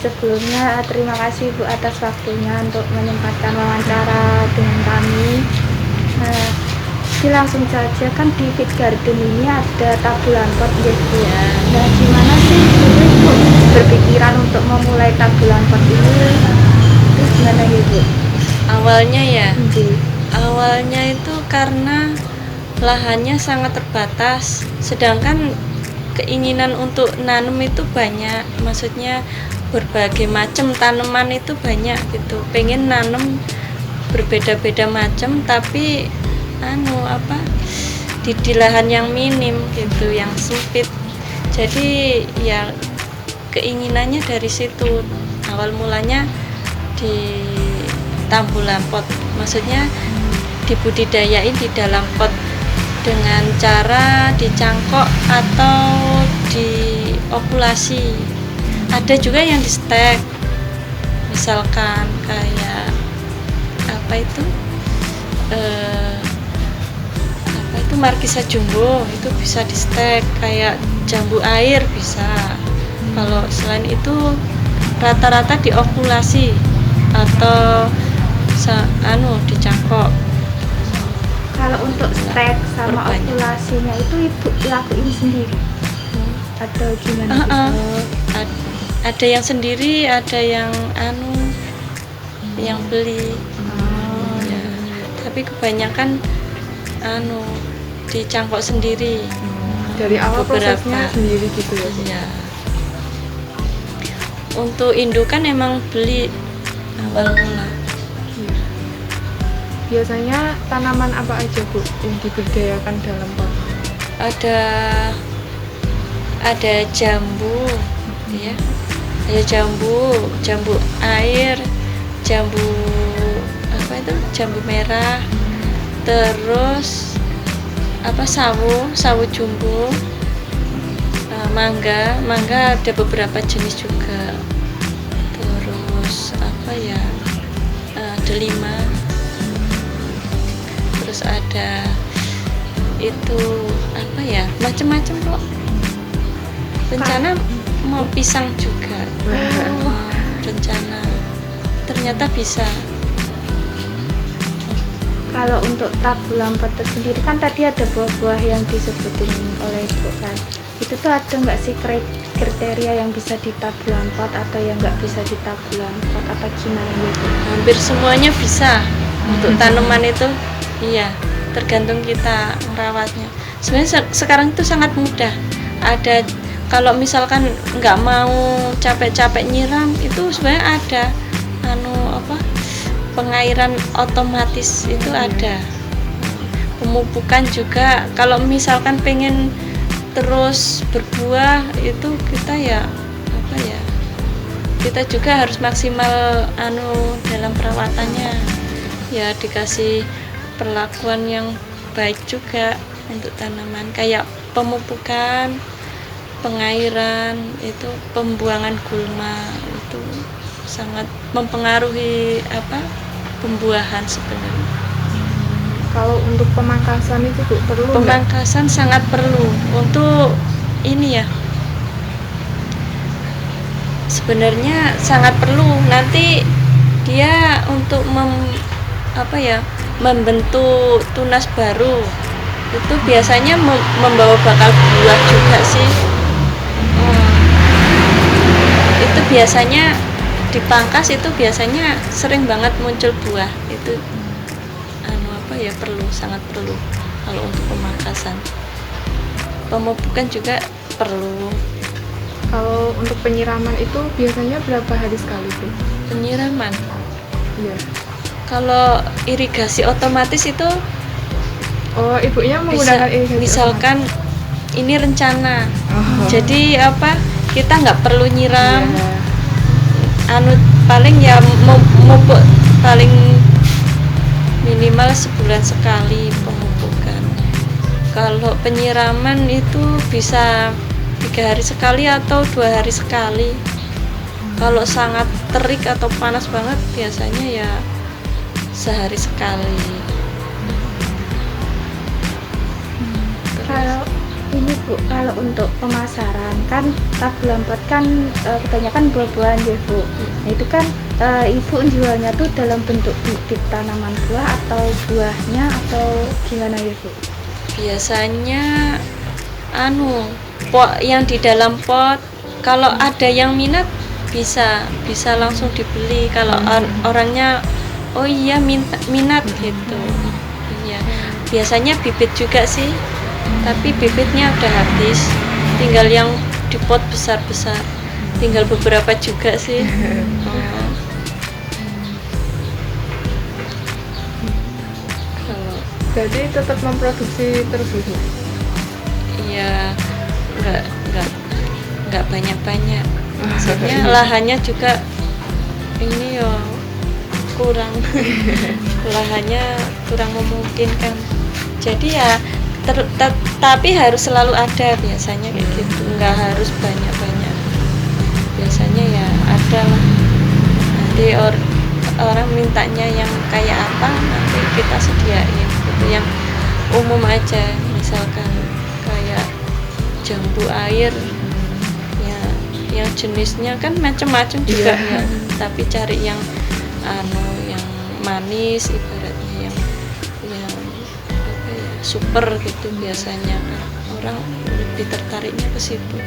sebelumnya terima kasih Bu atas waktunya untuk menyempatkan wawancara dengan kami. Jadi langsung saja, kan di Fit Garden ini ada tabulan pot ya Bu. Nah, gimana sih Bu berpikiran untuk memulai tabulan pot ini? Itu gimana ya Bu? Awalnya ya, Iya. awalnya itu karena lahannya sangat terbatas, sedangkan keinginan untuk nanam itu banyak, maksudnya berbagai macam tanaman itu banyak gitu, pengen nanam berbeda-beda macam tapi di lahan yang minim gitu, yang sempit. Jadi ya keinginannya dari situ, awal mulanya di tambulan pot, maksudnya dibudidayain di dalam pot dengan cara dicangkok atau diokulasi. Ada juga yang di stek, misalkan kayak markisa jumbo itu bisa di stek, kayak jambu air bisa. Kalau selain itu rata-rata diokulasi atau dicangkok. Kalau untuk stek sama okulasinya itu Ibu lakuin sendiri atau gimana? Ada yang sendiri, ada yang beli. Ya. Tapi kebanyakan dicangkok sendiri. Dari awal prosesnya sendiri gitu ya? Ya. Untuk indukan emang beli awal mula. Biasanya tanaman apa aja Bu yang diberdayakan dalam pot? Ada jambu, ya. Ada jambu air, jambu merah, terus sawo jumbo, mangga ada beberapa jenis juga, terus delima, terus ada itu macam-macam kok. Rencana mau pisang juga. Rencana ternyata bisa. Kalau untuk tabulan pot sendiri kan tadi ada buah-buah yang disebutin oleh Ibu kan, itu tuh ada nggak sih kriteria yang bisa di tabulan pot atau yang nggak bisa di tabulan pot, apa gimana gitu? Hampir semuanya bisa. Untuk tanaman itu iya, tergantung kita merawatnya. Sebenarnya sekarang itu sangat mudah. Ada, kalau misalkan nggak mau capek-capek nyiram, itu sebenarnya ada pengairan otomatis itu ada. Pemupukan juga, kalau misalkan pengen terus berbuah itu kita juga harus maksimal dalam perawatannya, ya dikasih perlakuan yang baik juga untuk tanaman, kayak pemupukan, pengairan, itu pembuangan gulma, itu sangat mempengaruhi pembuahan sebenarnya. Kalau untuk pemangkasan itu Bu, perlu Pemangkasan sangat perlu untuk sebenarnya sangat perlu. Nanti dia untuk membentuk tunas baru itu biasanya membawa bakal buah juga sih. Itu biasanya dipangkas, itu biasanya sering banget muncul buah. Itu sangat perlu kalau untuk pemangkasan. Pemupukan juga perlu. Kalau untuk penyiraman itu biasanya berapa hari sekali Bu? Penyiraman? Iya. Kalau irigasi otomatis itu ibunya menggunakan irigasi misalkan otomatis. Ini rencana. Jadi kita nggak perlu nyiram. Paling ya memupuk paling minimal sebulan sekali pemupukan. Kalau penyiraman itu bisa 3 hari sekali atau 2 hari sekali. Kalau sangat terik atau panas banget biasanya ya sehari sekali. Kalau ini Bu, Bu, kalau untuk pemasaran kan tabulan pot kan kebanyakan buah-buahan ya Bu. Nah, itu kan Ibu jualnya tuh dalam bentuk bibit tanaman buah atau buahnya atau gimana ya Bu? Biasanya pot yang di dalam pot, kalau ada yang minat bisa langsung dibeli. Kalau orangnya oh iya minat gitu. Iya. Biasanya bibit juga sih. Tapi bibitnya udah habis, tinggal yang di pot besar-besar, tinggal beberapa juga sih. Kalau Jadi tetap memproduksi terus Bu? iya nggak banyak-banyak, maksudnya lahannya juga ini ya kurang lahannya kurang memungkinkan, jadi ya tapi harus selalu ada biasanya kayak gitu, nggak harus banyak-banyak, biasanya ya ada lah, nanti orang mintanya yang kayak apa nanti kita sediain gitu, yang umum aja, misalkan kayak jambu air ya, yang jenisnya kan macam-macam juga ya, tapi cari yang yang manis ibaratnya, yang apa ya, super gitu, biasanya kan orang lebih tertariknya ke situ.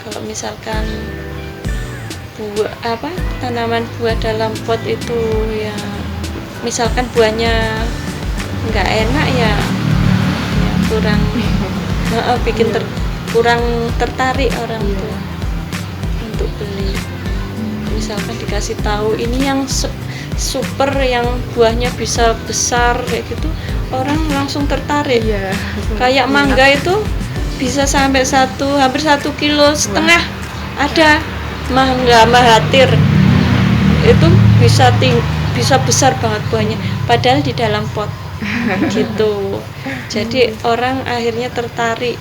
Kalau misalkan tanaman buah dalam pot itu ya, misalkan buahnya nggak enak ya kurang bikin kurang tertarik orang tuh untuk beli. Misalkan dikasih tahu ini yang super, yang buahnya bisa besar kayak gitu, orang langsung tertarik. Kayak mangga itu bisa sampai hampir 1,5 kilo ada. Mangga Mahathir itu bisa besar banget buahnya, padahal di dalam pot gitu. Jadi orang akhirnya tertarik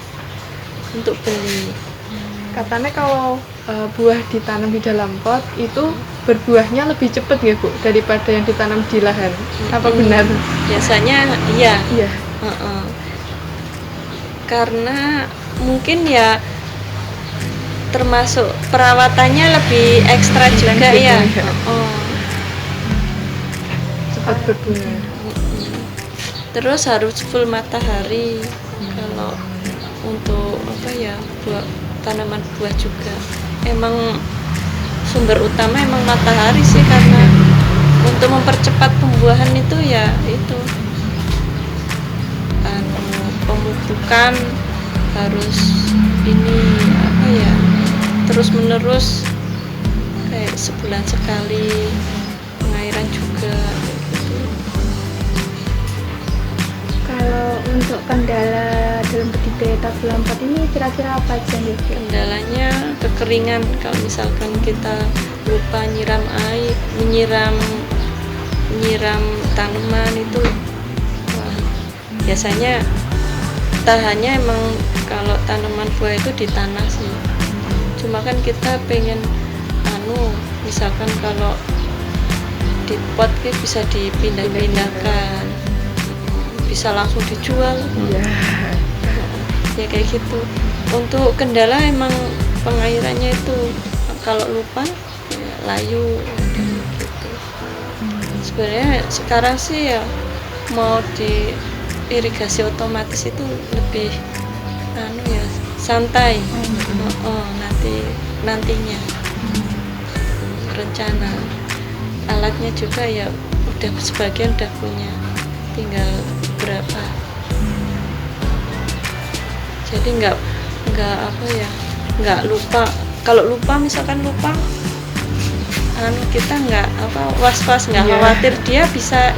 untuk beli. Katanya kalau buah ditanam di dalam pot itu berbuahnya lebih cepat ya Bu daripada yang ditanam di lahan. Apa benar? Biasanya iya. Iya. Karena mungkin ya termasuk perawatannya lebih ekstra juga ya. Cepat berbuah. Terus harus full matahari. Kalau untuk tanaman buah juga emang sumber utama emang matahari sih, karena untuk mempercepat pembuahan itu ya itu pemupukan harus terus menerus, kayak sebulan sekali, pengairan juga gitu. Kalau untuk kendala dalam budidaya tabulan pot ini kira-kira apa aja nih? Kendalanya kekeringan, kalau misalkan kita lupa menyiram tanaman itu biasanya tahannya emang kalau tanaman buah itu di tanah sih. Cuma kan kita pengen misalkan kalau di pot bisa dipindah-pindahkan, bisa langsung dijual. Ya kayak gitu. Untuk kendala emang pengairannya itu, kalau lupa ya layu gitu. Sebenarnya sekarang sih ya mau di irigasi otomatis itu lebih santai. Nantinya rencana alatnya juga ya udah sebagian udah punya, tinggal berapa. Jadi nggak lupa. Kalau misalkan lupa kita nggak was-was, nggak khawatir, dia bisa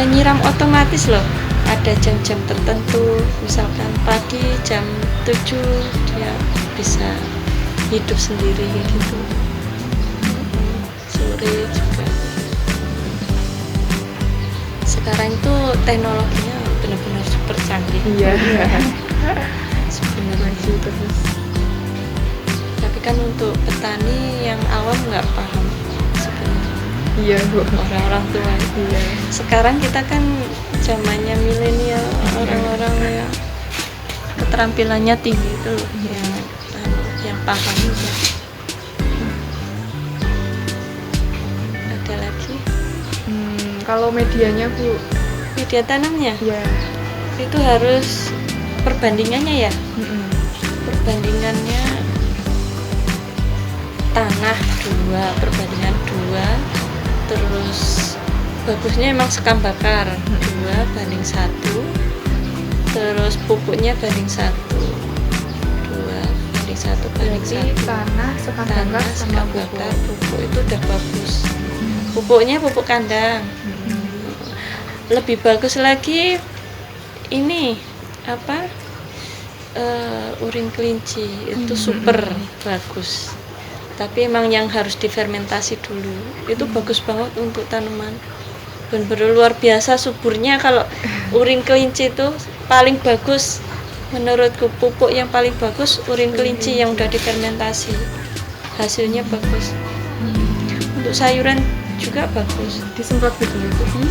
nyiram otomatis loh. Ada jam-jam tertentu, misalkan pagi jam 7 dia bisa hidup sendiri gitu, sore juga. Sekarang itu teknologinya benar-benar super canggih. Sebenarnya terus. Tapi kan untuk petani yang awam nggak paham sebenarnya. Bu. Orang-orang tua. Sekarang kita kan zamannya milenial, orang-orang yang keterampilannya tinggi itu loh, yang paham itu. Ada lagi Kalau medianya Bu, media tanamnya ya. itu harus perbandingannya ya, perbandingannya tanah 2, perbandingan 2, terus bagusnya emang sekam bakar 2:1, terus pupuknya banding 1, 2:1 Tanah, sekam bakar, sama sekam bakar, pupuk itu udah bagus. Pupuknya pupuk kandang. Lebih bagus lagi ini apa, urin kelinci itu super bagus, tapi emang yang harus difermentasi dulu. Itu bagus banget untuk tanaman, bener-bener luar biasa suburnya. Kalau urin kelinci itu paling bagus menurutku, pupuk yang paling bagus urin kelinci yang udah difermentasi, hasilnya bagus. Untuk sayuran juga bagus. Disemprot gitu ya Bu?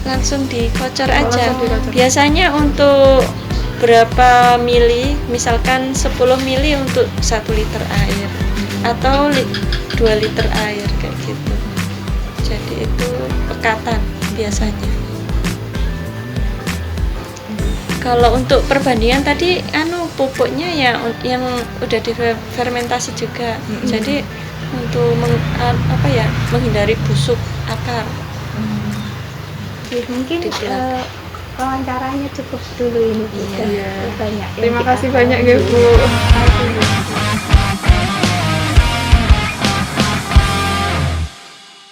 Langsung dikocor aja. Langsung dikocor. Biasanya untuk berapa mili, misalkan 10 mili untuk 1 liter air atau 2 liter air kayak gitu. Jadi itu pekatan biasanya. Kalau untuk perbandingan tadi pupuknya yang udah difermentasi juga. Jadi untuk menghindari busuk akar. Mungkin Dibilang. wawancaranya cukup dulu ini Bu. Iya. Banyak yang Terima kita kasih tahu. banyak ya Bu. Terima kasih, Bu.